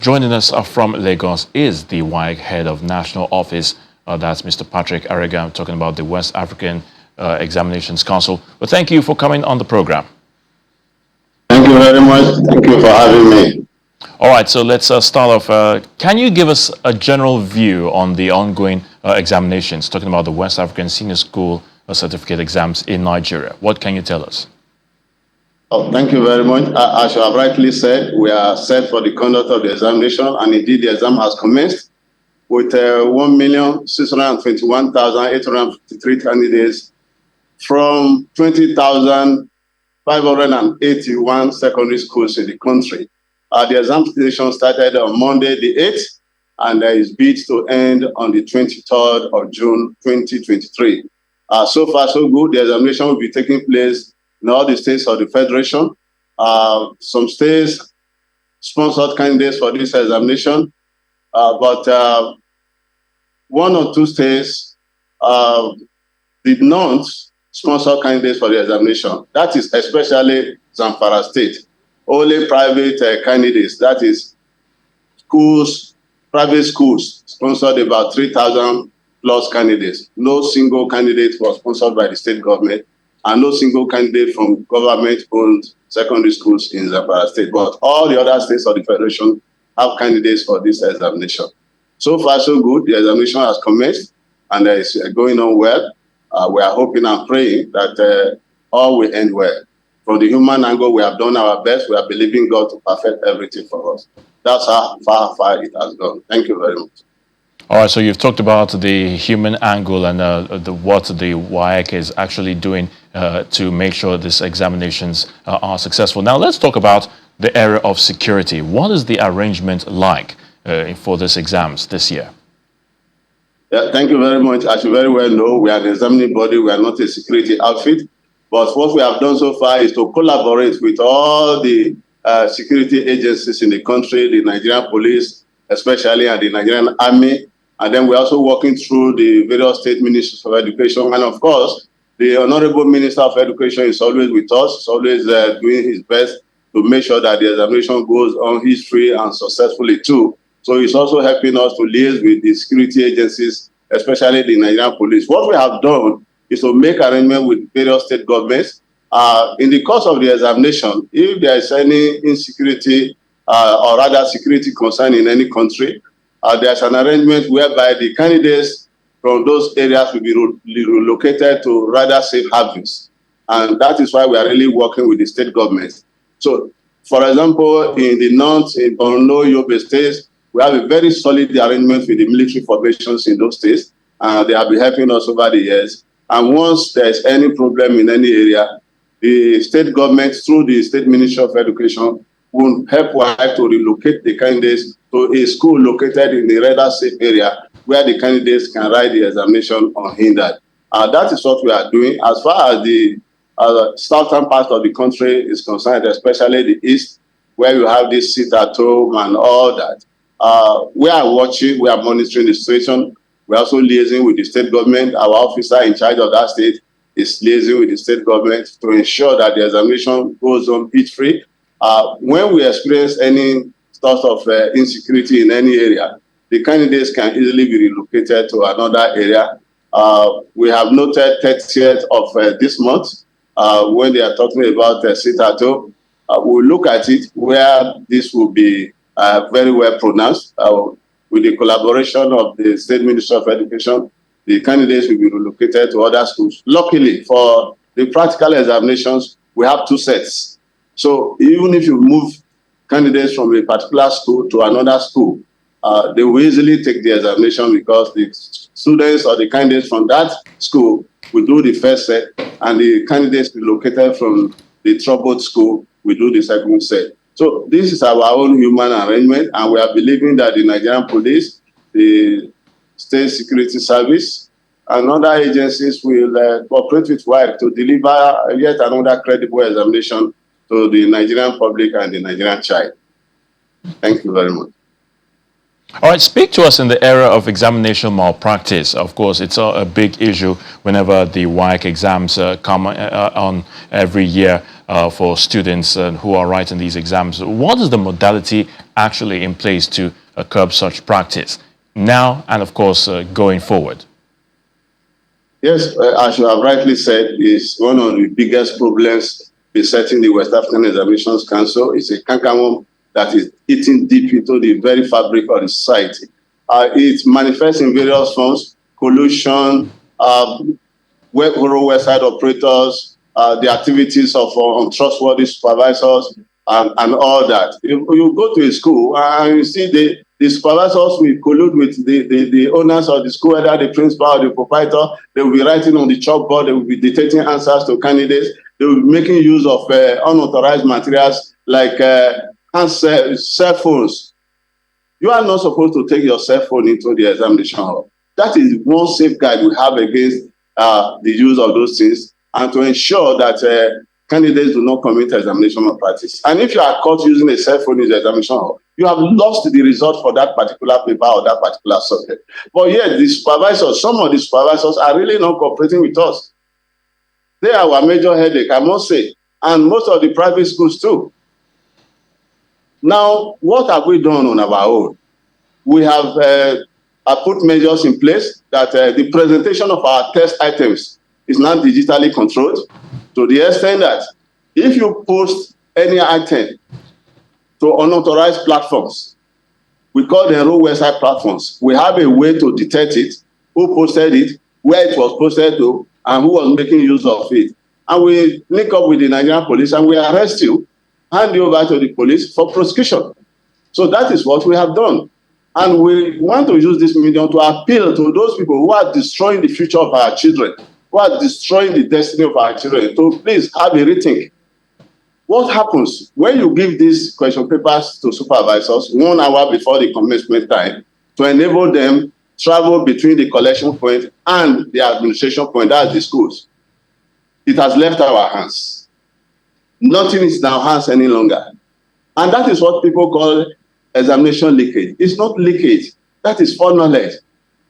Joining us from Lagos is the WAEC head of national office. That's Mr. Patrick Arega, talking about the West African Examinations Council. Well, thank you for coming on the program. Thank you very much. Thank you for having me. All right, so let's start off. Can you give us a general view on the ongoing examinations, talking about the West African Senior School certificate exams in Nigeria? What can you tell us? Oh, thank you very much. As you have rightly said, we are set for the conduct of the examination, and indeed the exam has commenced with 1,621,853 candidates from 20,581 secondary schools in the country. The examination started on Monday the 8th, and there is bid to end on the 23rd of June 2023. So far, so good. The examination will be taking place in all the states of the Federation. Some states sponsored candidates for this examination, but one or two states did not sponsor candidates for the examination. That is especially Zamfara State. Only private candidates, that is schools, private schools, sponsored about 3,000 plus candidates. No single candidate was sponsored by the state government, and no single candidate from government-owned secondary schools in Zamfara State. But all the other states of the Federation have candidates for this examination. So far, so good. The examination has commenced, and it's going on well. We are hoping and praying that all will end well. From the human angle, we have done our best. We are believing God to perfect everything for us. That's how far it has gone. Thank you very much. All right, so you've talked about the human angle and what the WAEC is actually doing to make sure these examinations are successful. Now, let's talk about the area of security. What is the arrangement like for these exams this year? Yeah, thank you very much. As you very well know, we are an examining body. We are not a security outfit. But what we have done so far is to collaborate with all the security agencies in the country, the Nigerian police, especially, and the Nigerian army. And then we're also working through the various state ministries of education. And of course, the Honorable Minister of Education is always with us, always doing his best to make sure that the examination goes on history and successfully too. So he's also helping us to liaise with the security agencies, especially the Nigerian police. What we have done is to make arrangements with various state governments. In the course of the examination, if there is any insecurity or rather security concern in any country, there's an arrangement whereby the candidates from those areas will be relocated to rather safe havens. And that is why we are really working with the state governments. So, for example, in the north, in Borno, Yobe states, we have a very solid arrangement with the military formations in those states. They have been helping us over the years. And once there's any problem in any area, the state government, through the State Ministry of Education, will help WAEC to relocate the candidates to a school located in a rather safe area where the candidates can write the examination unhindered. That is what we are doing. As far as the southern part of the country is concerned, especially the east, where you have this sit at home and all that, we are watching, we are monitoring the situation. We are also liaising with the state government. Our officer in charge of that state is liaising with the state government to ensure that the examination goes on pitch-free. When we experience any sort of insecurity in any area, the candidates can easily be relocated to another area. We have noted 30th of this month, when they are talking about sit-at-home, we'll look at it where this will be very well pronounced. With the collaboration of the State Ministry of Education, the candidates will be relocated to other schools. Luckily, for the practical examinations, we have two sets. So even if you move candidates from a particular school to another school, they will easily take the examination because the students or the candidates from that school will do the first set, and the candidates relocated from the troubled school will do the second set. So this is our own human arrangement, and we are believing that the Nigerian police, the State Security Service, and other agencies will cooperate with WAEC to deliver yet another credible examination to the Nigerian public and the Nigerian child. Thank you very much. All right, speak to us in the area of examination malpractice. Of course, it's a big issue whenever the WAEC exams come on every year. for students who are writing these exams. What is the modality actually in place to curb such practice now and, of course, going forward? Yes, as you have rightly said, is one of the biggest problems besetting the West African Examinations Council. It's a cankerworm that is eating deep into the very fabric of the society. It manifests in various forms: collusion, website operators, the activities of untrustworthy supervisors, and all that. You go to a school and you see the supervisors will collude with the owners of the school, whether the principal or the proprietor. They will be writing on the chalkboard, they will be dictating answers to candidates, they will be making use of unauthorized materials like cell phones. You are not supposed to take your cell phone into the examination hall. That is one safeguard we have against the use of those things, and to ensure that candidates do not commit examination malpractice. And if you are caught using a cell phone in the examination hall, you have lost the result for that particular paper or that particular subject. But yet, the supervisors, some of the supervisors are really not cooperating with us. They are our major headache, I must say, and most of the private schools too. Now, what have we done on our own? We have put measures in place that the presentation of our test items is now digitally controlled, to the extent that if you post any item to unauthorized platforms, we call them road website platforms, we have a way to detect it, who posted it, where it was posted to, and who was making use of it. And we link up with the Nigerian police and we arrest you, hand you over to the police for prosecution. So that is what we have done. And we want to use this medium to appeal to those people who are destroying the future of our children, who are destroying the destiny of our children, to please have a rethink. What happens when you give these question papers to supervisors 1 hour before the commencement time to enable them travel between the collection point and the administration point, that's the schools? It has left our hands. Nothing is in our hands any longer. And that is what people call examination leakage. It's not leakage. That is foreknowledge.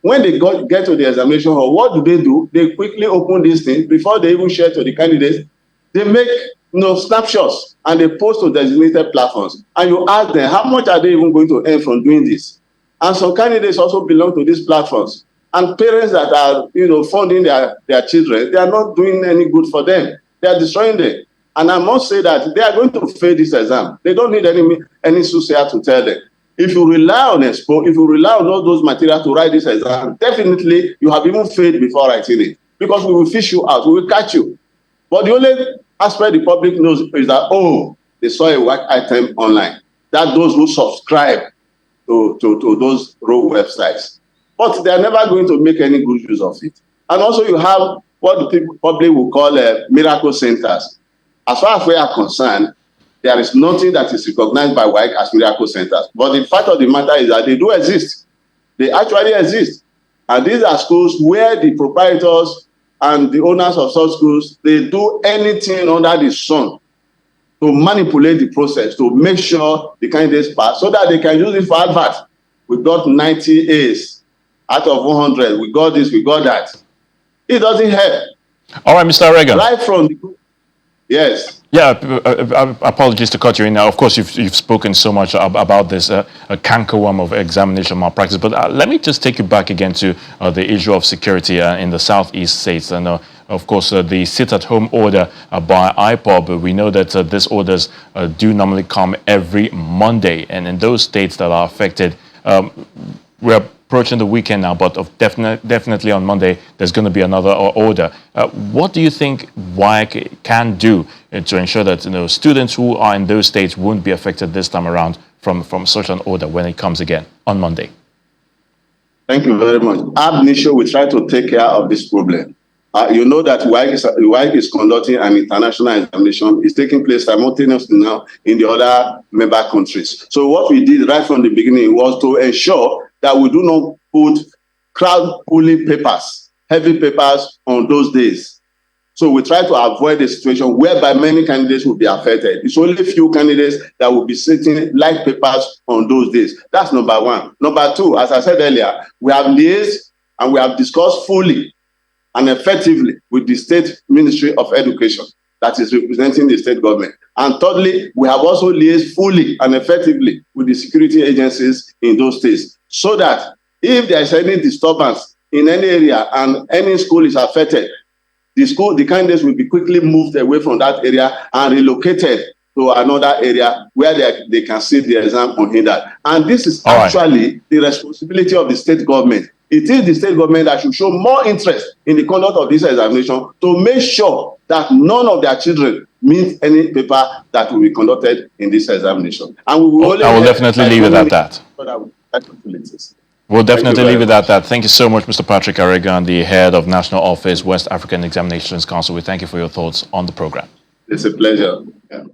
When they get to the examination hall, what do? They quickly open these things before they even share to the candidates. They make snapshots and they post to designated platforms. And you ask them, how much are they even going to earn from doing this? And some candidates also belong to these platforms. And parents that are funding their children, they are not doing any good for them. They are destroying them. And I must say that they are going to fail this exam. They don't need any soothsayer to tell them. If you rely on Expo, if you rely on all those materials to write this exam, definitely you have even failed before writing it. Because we will fish you out, we will catch you. But the only aspect the public knows is that, they saw a work item online. That those who subscribe to those rogue websites. But they are never going to make any good use of it. And also you have what the public will call miracle centers. As far as we are concerned, there is nothing that is recognized by WAEC as miracle centers. But the fact of the matter is that they do exist. They actually exist. And these are schools where the proprietors and the owners of such schools, they do anything under the sun to manipulate the process, to make sure the candidates pass, so that they can use it for advert. We got 90 A's out of 100. We got this, we got that. It doesn't help. All right, Mr. Reagan. Right from the... Yes. Yeah, apologies to cut you in now. Of course, you've spoken so much about this cankerworm of examination malpractice, but let me just take you back again to the issue of security in the southeast states. And of course, the sit-at-home order by IPOB, we know that these orders do normally come every Monday. And in those states that are affected, we're approaching the weekend now, but definitely on Monday, there's going to be another order. What do you think WAEC can do to ensure that students who are in those states won't be affected this time around from such an order when it comes again on Monday? Thank you very much. Ab initio, we try to take care of this problem. You know that WAEC is conducting an international examination. It's taking place simultaneously now in the other member countries. So what we did right from the beginning was to ensure that we do not put crowd pooling papers, heavy papers on those days. So we try to avoid a situation whereby many candidates will be affected. It's only few candidates that will be sitting light papers on those days. That's number one. Number two, as I said earlier, we have liaised and we have discussed fully and effectively with the State Ministry of Education. that is representing the state government. And thirdly, we have also liaised fully and effectively with the security agencies in those states, so that if there is any disturbance in any area and any school is affected, the candidates will be quickly moved away from that area and relocated to another area where they can sit the exam unhindered. And this is actually the responsibility of the state government. It is the state government that should show more interest in the conduct of this examination to make sure that none of their children meet any paper that will be conducted in this examination. And we will I will definitely leave it at that. We'll definitely leave it at that. Thank you so much, Mr. Patrick Aregan, the head of National Office, West African Examinations Council. We thank you for your thoughts on the program. It's a pleasure. Yeah.